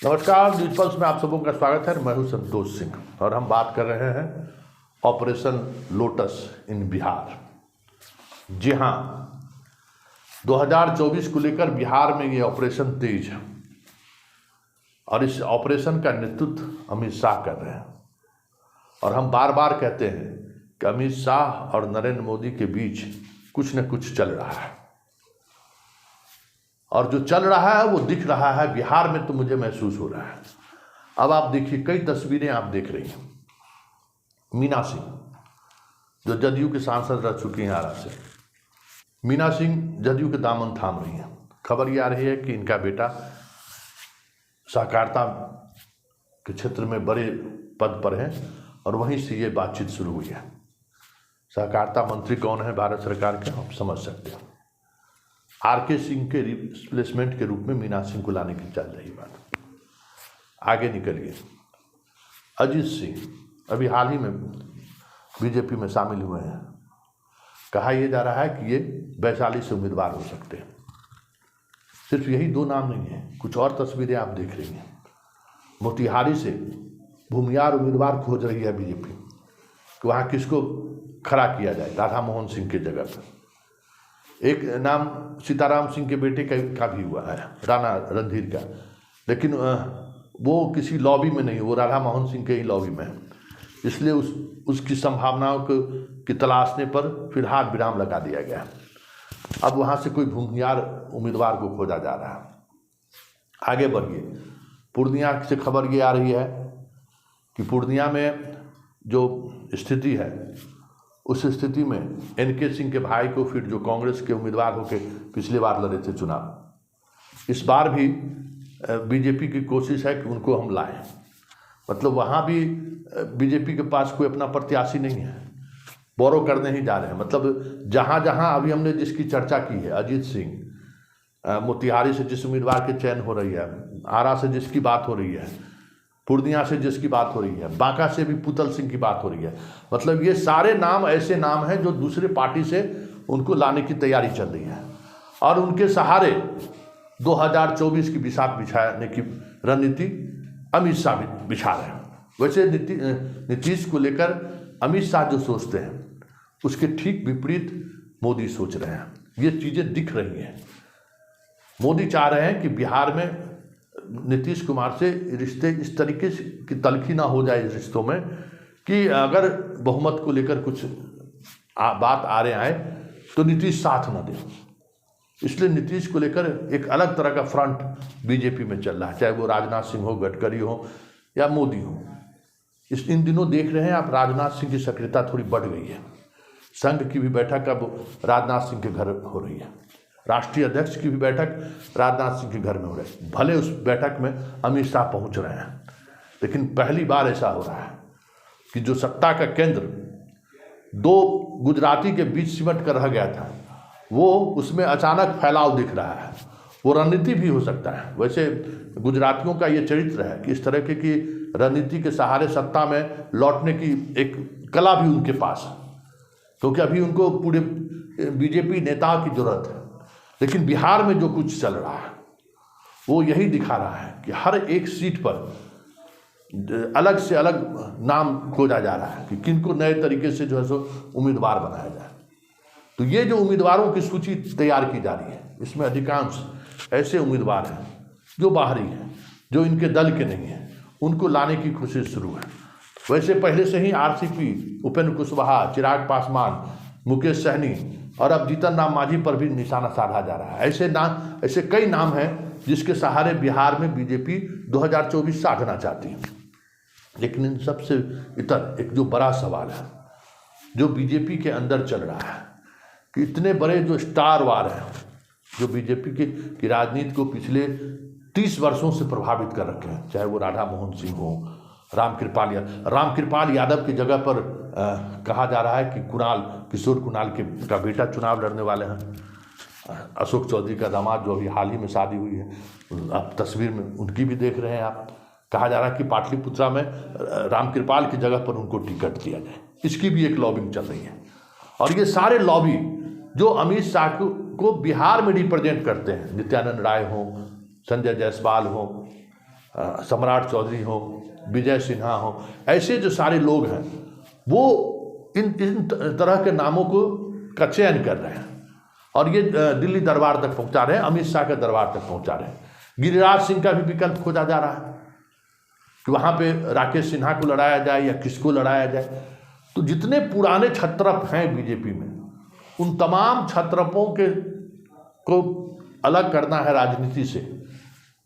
नमस्कार, news pulse में आप सबों का स्वागत है। मैं हूं संतोष सिंह और हम बात कर रहे हैं ऑपरेशन लोटस इन बिहार। जी हां, 2024 को लेकर बिहार में ये ऑपरेशन तेज है और इस ऑपरेशन का नेतृत्व अमित शाह कर रहे हैं। और हम बार बार कहते हैं कि अमित शाह और नरेंद्र मोदी के बीच कुछ न कुछ चल रहा है और जो चल रहा है वो दिख रहा है बिहार में, तो मुझे महसूस हो रहा है। अब आप देखिए, कई तस्वीरें आप देख रही हैं। मीना सिंह जो जदयू के सांसद रह चुकी हैं आरा से, मीना सिंह जदयू के दामन थाम रही हैं। खबर ये आ रही है कि इनका बेटा सहकारिता के क्षेत्र में बड़े पद पर है और वहीं से ये बातचीत शुरू हुई है। सहकारिता मंत्री कौन है भारत सरकार के, आप समझ सकते हैं। आरके सिंह के रिप्लेसमेंट के रूप में मीना सिंह को लाने की चल रही बात। आगे निकलिए, अजीत सिंह अभी हाल ही में बीजेपी में शामिल हुए हैं। कहा यह जा रहा है कि ये वैशाली से उम्मीदवार हो सकते हैं। सिर्फ यही दो नाम नहीं है, कुछ और तस्वीरें आप देख रही हैं। मोतिहारी से भूमियार उम्मीदवार खोज रही है बीजेपी कि वहाँ किसको खड़ा किया जाए राधा मोहन सिंह की जगह पर। एक नाम सीताराम सिंह के बेटे का भी हुआ है, राणा रणधीर का, लेकिन वो किसी लॉबी में नहीं, वो राधा मोहन सिंह के ही लॉबी में है। इसलिए उसकी संभावनाओं की तलाशने पर फिलहाल विराम लगा दिया गया। अब वहाँ से कोई भूमियार उम्मीदवार को खोजा जा रहा है। आगे बढ़िए, पूर्णिया से खबर ये आ रही है कि पूर्णिया में जो स्थिति है, उस स्थिति में एनके सिंह के भाई को फिर जो कांग्रेस के उम्मीदवार होकर पिछले बार लड़े थे चुनाव, इस बार भी बीजेपी की कोशिश है कि उनको हम लाएं। मतलब वहाँ भी बीजेपी के पास कोई अपना प्रत्याशी नहीं है, बोरो करने ही जा रहे हैं। मतलब जहाँ जहाँ अभी हमने जिसकी चर्चा की है, अजीत सिंह, मोतिहारी से जिस उम्मीदवार के चयन हो रही है, आरा से जिसकी बात हो रही है, पूर्णिया से जिसकी बात हो रही है, बांका से भी पुतल सिंह की बात हो रही है। मतलब ये सारे नाम ऐसे नाम हैं जो दूसरे पार्टी से उनको लाने की तैयारी चल रही है और उनके सहारे 2024 की बिसात बिछाने की रणनीति अमित शाह बिछा रहे हैं। वैसे नीतीश को लेकर अमित शाह जो सोचते हैं उसके ठीक विपरीत मोदी सोच रहे हैं। ये चीज़ें दिख रही हैं। मोदी चाह रहे हैं कि बिहार में नीतीश कुमार से रिश्ते इस तरीके की तलखी ना हो जाए इस रिश्तों में कि अगर बहुमत को लेकर कुछ बात आ रहे आए तो नीतीश साथ ना दे। इसलिए नीतीश को लेकर एक अलग तरह का फ्रंट बीजेपी में चल रहा है, चाहे वो राजनाथ सिंह हो, गडकरी हो या मोदी हो। इन दिनों देख रहे हैं आप, राजनाथ सिंह की सक्रियता थोड़ी बढ़ गई है। संघ की भी बैठक अब राजनाथ सिंह के घर हो रही है। राष्ट्रीय अध्यक्ष की भी बैठक राजनाथ सिंह के घर में हो रही है। भले उस बैठक में अमित शाह पहुंच रहे हैं, लेकिन पहली बार ऐसा हो रहा है कि जो सत्ता का केंद्र दो गुजराती के बीच सिमट कर रह गया था, वो उसमें अचानक फैलाव दिख रहा है। वो रणनीति भी हो सकता है। वैसे गुजरातियों का ये चरित्र है कि इस तरह की रणनीति के सहारे सत्ता में लौटने की एक कला भी उनके पास है, क्योंकि अभी उनको पूरे बीजेपी नेताओं की जरूरत है। लेकिन बिहार में जो कुछ चल रहा है वो यही दिखा रहा है कि हर एक सीट पर अलग से अलग नाम खोजा जा रहा है कि किनको नए तरीके से जो है सो उम्मीदवार बनाया जाए। तो ये जो उम्मीदवारों की सूची तैयार की जा रही है, इसमें अधिकांश ऐसे उम्मीदवार हैं जो बाहरी हैं, जो इनके दल के नहीं हैं, उनको लाने की कोशिश शुरू है। वैसे पहले से ही आरसीपी, उपेंद्र कुशवाहा, चिराग पासवान, मुकेश सहनी और अब जीतन राम मांझी पर भी निशाना साधा जा रहा है। ऐसे कई नाम हैं जिसके सहारे बिहार में बीजेपी 2024 साधना चाहती है। लेकिन इन सबसे इतर एक जो बड़ा सवाल है जो बीजेपी के अंदर चल रहा है कि इतने बड़े जो स्टार वार हैं, जो बीजेपी की राजनीति को पिछले 30 वर्षों से प्रभावित कर रखे हैं, चाहे वो राधा मोहन सिंह हो, रामकृपाल यादव की जगह पर कहा जा रहा है कि किशोर कुणाल का बेटा चुनाव लड़ने वाले हैं। अशोक चौधरी का दामाद जो अभी हाल ही में शादी हुई है, आप तस्वीर में उनकी भी देख रहे हैं आप। कहा जा रहा है कि पाटलिपुत्रा में रामकृपाल की जगह पर उनको टिकट दिया जाए। इसकी भी एक लॉबिंग चल रही है और ये सारे लॉबी जो अमित शाह को बिहार में रिप्रेजेंट करते हैं, नित्यानंद राय हो, संजय जायसवाल हो, सम्राट चौधरी हो, विजय सिन्हा हो, ऐसे जो सारे लोग हैं वो इन तरह के नामों का चयन कर रहे हैं और ये दिल्ली दरबार तक पहुंचा रहे हैं, अमित शाह के दरबार तक पहुंचा रहे हैं। गिरिराज सिंह का भी विकल्प खोजा जा रहा है कि वहाँ पे राकेश सिन्हा को लड़ाया जाए या किसको लड़ाया जाए। तो जितने पुराने छत्रप हैं बीजेपी में, उन तमाम छत्रपों को अलग करना है राजनीति से,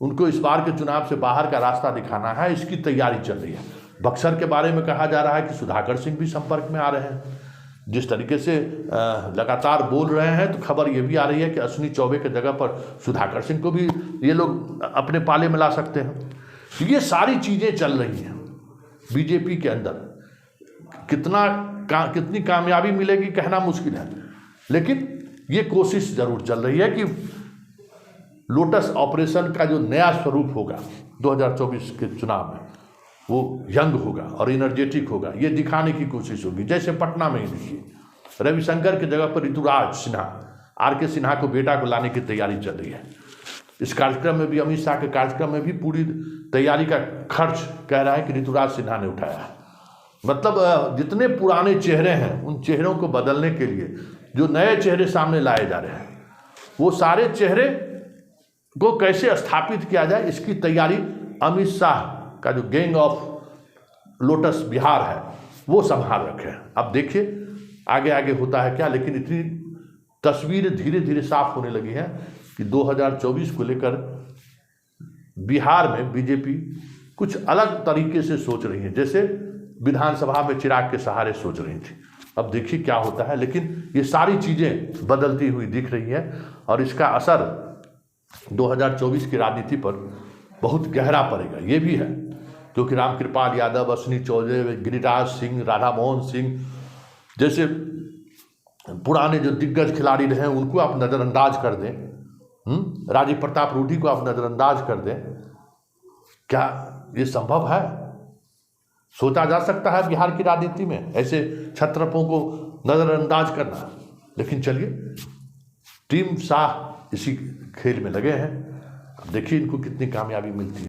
उनको इस बार के चुनाव से बाहर का रास्ता दिखाना है, इसकी तैयारी चल रही है। बक्सर के बारे में कहा जा रहा है कि सुधाकर सिंह भी संपर्क में आ रहे हैं। जिस तरीके से लगातार बोल रहे हैं तो खबर ये भी आ रही है कि अश्विनी चौबे के जगह पर सुधाकर सिंह को भी ये लोग अपने पाले में ला सकते हैं। तो ये सारी चीज़ें चल रही हैं बीजेपी के अंदर। कितनी कामयाबी मिलेगी कहना मुश्किल है, लेकिन ये कोशिश जरूर चल रही है कि लोटस ऑपरेशन का जो नया स्वरूप होगा 2024 के चुनाव में, वो यंग होगा और एनर्जेटिक होगा, ये दिखाने की कोशिश होगी। जैसे पटना में ही देखिए, रविशंकर की जगह पर ऋतुराज सिन्हा, आर.के. सिन्हा को बेटा को लाने की तैयारी चल रही है। इस कार्यक्रम में भी, अमित शाह के कार्यक्रम में भी पूरी तैयारी का खर्च कह रहा है कि ऋतुराज सिन्हा ने उठाया है। मतलब जितने पुराने चेहरे हैं उन चेहरों को बदलने के लिए जो नए चेहरे सामने लाए जा रहे हैं, वो सारे चेहरे को कैसे स्थापित किया जाए, इसकी तैयारी अमित शाह का जो गैंग ऑफ लोटस बिहार है वो संभाल रखे हैं। अब देखिए आगे आगे होता है क्या, लेकिन इतनी तस्वीर धीरे धीरे साफ होने लगी है कि 2024 को लेकर बिहार में बीजेपी कुछ अलग तरीके से सोच रही है, जैसे विधानसभा में चिराग के सहारे सोच रही थी। अब देखिए क्या होता है, लेकिन ये सारी चीज़ें बदलती हुई दिख रही है और इसका असर 2024 की राजनीति पर बहुत गहरा पड़ेगा। ये भी है क्योंकि रामकृपाल यादव, अश्विनी चौबे, गिरिराज सिंह, राधा मोहन सिंह जैसे पुराने जो दिग्गज खिलाड़ी रहे उनको आप नज़रअंदाज कर दें, राजीव प्रताप रूडी को आप नज़रअंदाज कर दें, क्या ये संभव है? सोचा जा सकता है बिहार की राजनीति में ऐसे छत्रपों को नज़रअंदाज करना? लेकिन चलिए, टीम शाह इसी खेल में लगे हैं। अब देखिए इनको कितनी कामयाबी मिलती है।